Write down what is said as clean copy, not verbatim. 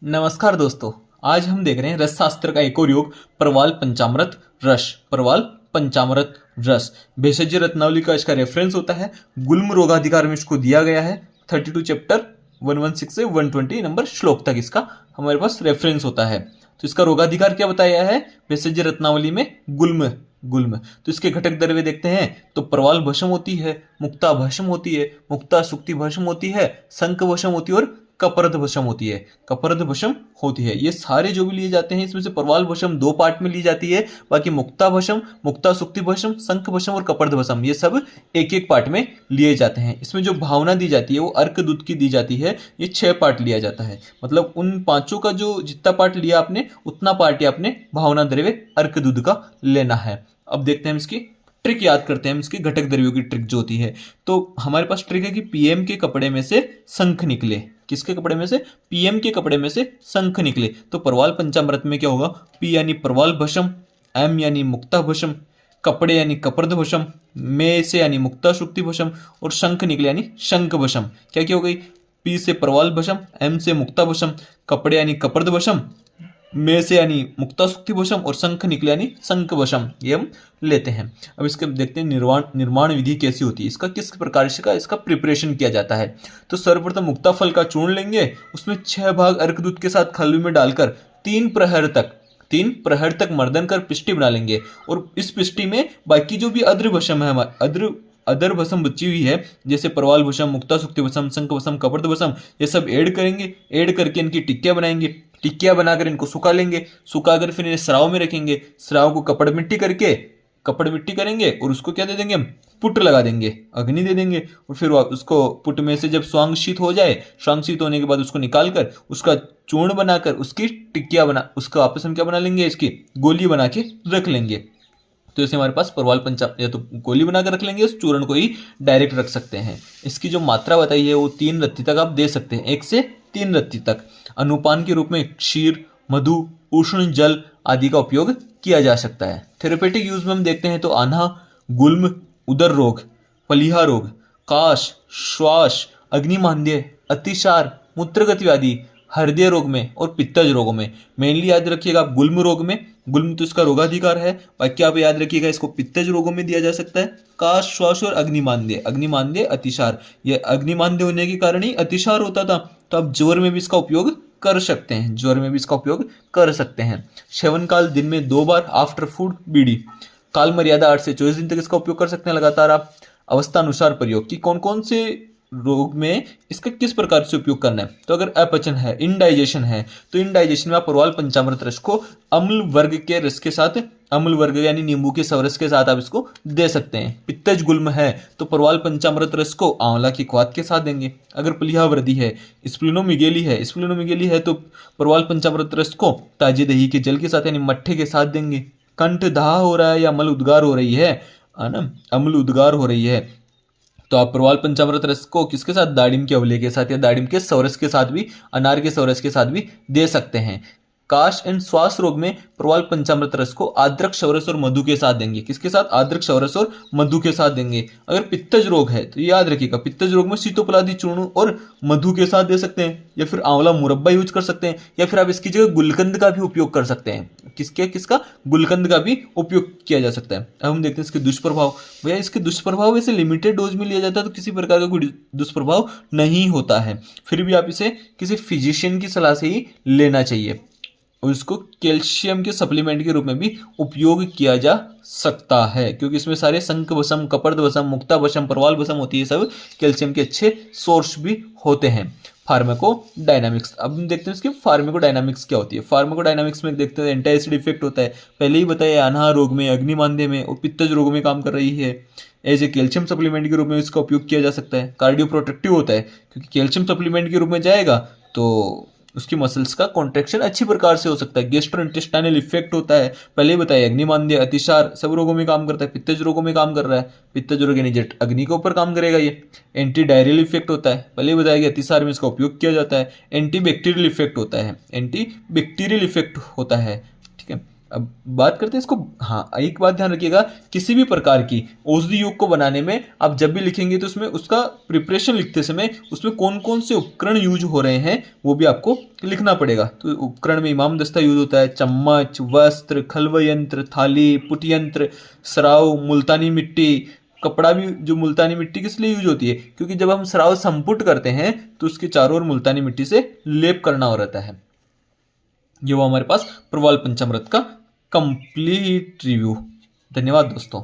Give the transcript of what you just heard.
नमस्कार दोस्तों। आज हम देख रहे हैं रस शास्त्र का एक और योग प्रवाल पंचामृत रस। प्रवाल पंचामृत रस भेषज रत्नावली का इसका रेफरेंस होता है। गुल्म रोगाधिकार में इसको दिया गया है। 32 चैप्टर 116 से 120 नंबर श्लोक तक इसका हमारे पास रेफरेंस होता है। तो इसका रोगाधिकार क्या बताया है भेषज रत्नावली में? गुल्म। गुल्म तो इसके घटक द्रव्य देखते हैं तो प्रवाल भस्म होती है, मुक्ता भस्म होती है, मुक्ता सुक्ति भस्म होती है, शंख भस्म होती है और कपर्द भस्म होती है। कपर्द भस्म होती है। ये सारे जो भी लिए जाते हैं इसमें से प्रवाल भस्म 2 पार्ट में ली जाती है, बाकी मुक्ता भस्म, मुक्ता सुक्ति भस्म, शंख भस्म और कपर्द भस्म ये सब एक एक पार्ट में लिए जाते हैं। इसमें जो भावना दी जाती है वो अर्क दूत की दी जाती है। ये 6 पार्ट लिया जाता है। मतलब उन पांचों का जो जितना पार्ट लिया आपने उतना पार्ट ही आपने भावना द्रव्य अर्क दूत का लेना है। अब देखते हैं इसकी ट्रिक, याद करते हैं इसकी घटक द्रव्यों की ट्रिक जो होती है। तो हमारे पास ट्रिक है कि पीएम के कपड़े में से शंख निकले। किसके कपड़े में से? पीएम के कपड़े में से शंख निकले। तो प्रवाल पंचामृत में क्या होगा? पी यानी प्रवाल भस्म, एम यानी मुक्ता भस्म, कपड़े यानी कपर्द भस्म, में से यानी मुक्ता सुक्ति भस्म और शंख निकले यानी शंख भस्म। क्या क्या हो गई? पी से प्रवाल भस्म, एम से मुक्ता भस्म, कपड़े यानी कपर्द भस्म, में से यानी मुक्ता सुक्ति भस्म और शंख निकले यानी शंख भस्म। ये हम लेते हैं। अब इसके देखते हैं निर्माण विधि कैसी होती है, इसका किस प्रकार से इसका प्रिपरेशन किया जाता है। तो सर्वप्रथम मुक्ता फल का चूर्ण लेंगे, उसमें 6 भाग अर्क दूध के साथ खलवी में डालकर 3 प्रहर तक मर्दन कर पिष्टी बना लेंगे। और इस पिष्टी में बाकी जो भी अद्र भस्म है, अदर भस्म बची हुई है, जैसे प्रवाल भस्म, मुक्ता सुक्ति भस्म, शंख भस्म, कपर्द भस्म, ये सब ऐड करेंगे। ऐड करके इनकी टिक्कियां बनाएंगे। टिक्कियां बनाकर इनको सुखा लेंगे। सुखाकर फिर इन्हें स्राव में रखेंगे। स्राव को कपड़ मिट्टी करेंगे और उसको क्या दे देंगे? पुट लगा देंगे, अग्नि दे देंगे। और फिर उसको पुट में से जब स्वांगशीत हो जाए, स्वांगशीत होने के बाद उसको निकाल कर उसका चूर्ण बनाकर उसकी टिक्कियां उसका आपस में क्या बना लेंगे? इसकी गोली बना के रख लेंगे। तो जैसे हमारे पास प्रवाल पंचामृत या तो गोली बनाकर रख लेंगे, उस चूर्ण को ही डायरेक्ट रख सकते हैं। इसकी जो मात्रा बताई है वो 3 रत्ती तक आप दे सकते हैं, 1 से 3 रत्ती तक। अनुपान के रूप में क्षीर, मधु, उष्ण जल आदि का उपयोग किया जा सकता है। थेरेपेटिक यूज में हम देखते हैं तो आन्हा, गुल्म, उदर रोग, पलीहा रोग, काश, श्वास, अग्निमांद्य, अतिसार, मूत्रगति आदि, हृदय रोग में और पित्तज रोगों में। मेनली याद रखिएगा आप गुल्म रोग में, गुल्म तो इसका रोगाधिकार है, बाकी आप याद रखिएगा इसको पित्तज रोगों में दिया जा सकता है। काश, श्वास और अग्निमांद्य, अतिसार। ये अग्निमांद्य होने के कारण ही अतिसार होता था। तो आप ज्वर में भी इसका उपयोग कर सकते हैं। सेवन काल दिन में 2 बार, आफ्टर फूड बीड़ी। काल मर्यादा 8 से 24 दिन तक इसका उपयोग कर सकते हैं लगातार आप। अवस्था अनुसार प्रयोग कि कौन कौन से रोग में इसका किस प्रकार से उपयोग करना है। तो अगर अपचन है, इनडाइजेशन है, तो इनडाइजेशन में आप प्रवाल पंचामृत रस को अम्ल वर्ग के रस के साथ, अम्ल वर्ग यानी नींबू के सवरस के साथ आप इसको दे सकते हैं। पित्तज गुल्म है तो प्रवाल पंचामृत रस को आंवला की क्वाथ के साथ देंगे। अगर प्लीहा वृद्धि है, स्प्लिनोमिगेली है तो प्रवाल पंचामृत रस को ताजे दही के जल के साथ यानी मट्ठे के साथ देंगे। कंठ दाह हो रहा है या अम्ल उद्गार हो रही है ना, अम्ल उद्गार हो रही है, तो आप प्रवाल पंचामृत रस को किसके साथ? दाडिम के अवले के साथ या दाडिम के सवरस के साथ भी, अनार के सवरस के साथ भी दे सकते हैं। काश एंड श्वास रोग में प्रवाल पंचामृत रस को आद्रक शौरस और मधु के साथ देंगे। किसके साथ? आद्रक शौरस और मधु के साथ देंगे। अगर पित्तज रोग है तो याद रखिएगा पित्तज रोग में सीतोपलादी चूर्ण और मधु के साथ दे सकते हैं, या फिर आंवला मुरब्बा यूज कर सकते हैं, या फिर आप इसकी जगह गुलकंद का भी उपयोग कर सकते हैं। किसका? गुलकंद का भी उपयोग किया जा सकता है। अब हम देखते हैं इसके दुष्प्रभाव। भैया इसके दुष्प्रभाव वैसे लिमिटेड डोज में लिया जाता है तो किसी प्रकार का कोई दुष्प्रभाव नहीं होता है। फिर भी आप इसे किसी फिजिशियन की सलाह से ही लेना चाहिए। और इसको कैल्शियम के सप्लीमेंट के रूप में भी उपयोग किया जा सकता है, क्योंकि इसमें सारे शंख भस्म, कपर्द भस्म, मुक्ता भस्म, प्रवाल भस्म होती है, सब कैल्शियम के अच्छे सोर्स भी होते हैं। फार्माकोडायनामिक्स। अब हम देखते हैं इसकी फार्माकोडायनामिक्स क्या होती है। फार्माकोडायनामिक्स में देखते हैं एंटी एसिड इफेक्ट होता है, पहले ही बताया, आन्हा रोग में, अग्निमांद्य में और पित्तज रोग में काम कर रही है। एज ए कैल्शियम सप्लीमेंट के रूप में इसका उपयोग किया जा सकता है। कार्डियो प्रोटेक्टिव होता है, क्योंकि कैल्शियम सप्लीमेंट के रूप में जाएगा तो उसकी मसल्स का कॉन्ट्रैक्शन अच्छी प्रकार से हो सकता है। गैस्ट्रोइंटेस्टाइनल इफेक्ट होता है, पहले ही बताया, अग्निमांद्य, अतिसार सब रोगों में काम करता है। पित्तज रोगों में काम कर रहा है, पित्तज रोग यानी जेट अग्नि के ऊपर काम करेगा। ये एंटी डायरियल इफेक्ट होता है, पहले ही बताया कि अतिसार में इसका उपयोग किया जाता है। एंटी बैक्टीरियल इफेक्ट होता है, ठीक है। अब बात करते हैं इसको। हाँ, एक बात ध्यान रखिएगा, किसी भी प्रकार की औषधि योग को बनाने में आप जब भी लिखेंगे तो उसमें उसका प्रिपरेशन लिखते समय उसमें कौन कौन से उपकरण यूज हो रहे हैं वो भी आपको लिखना पड़ेगा। तो उपकरण में इमाम दस्ता यूज होता है, चम्मच, वस्त्र, खलव यंत्र, थाली, पुट यंत्र, सराव, मुल्तानी मिट्टी। कपड़ा भी, जो मुल्तानी मिट्टी किस लिए यूज होती है, क्योंकि जब हम सराव संपुट करते हैं तो उसके चारों ओर मुल्तानी मिट्टी से लेप करना हो रहता है। ये वो हमारे पास प्रवाल पंचामृत का कंप्लीट रिव्यू। धन्यवाद दोस्तों।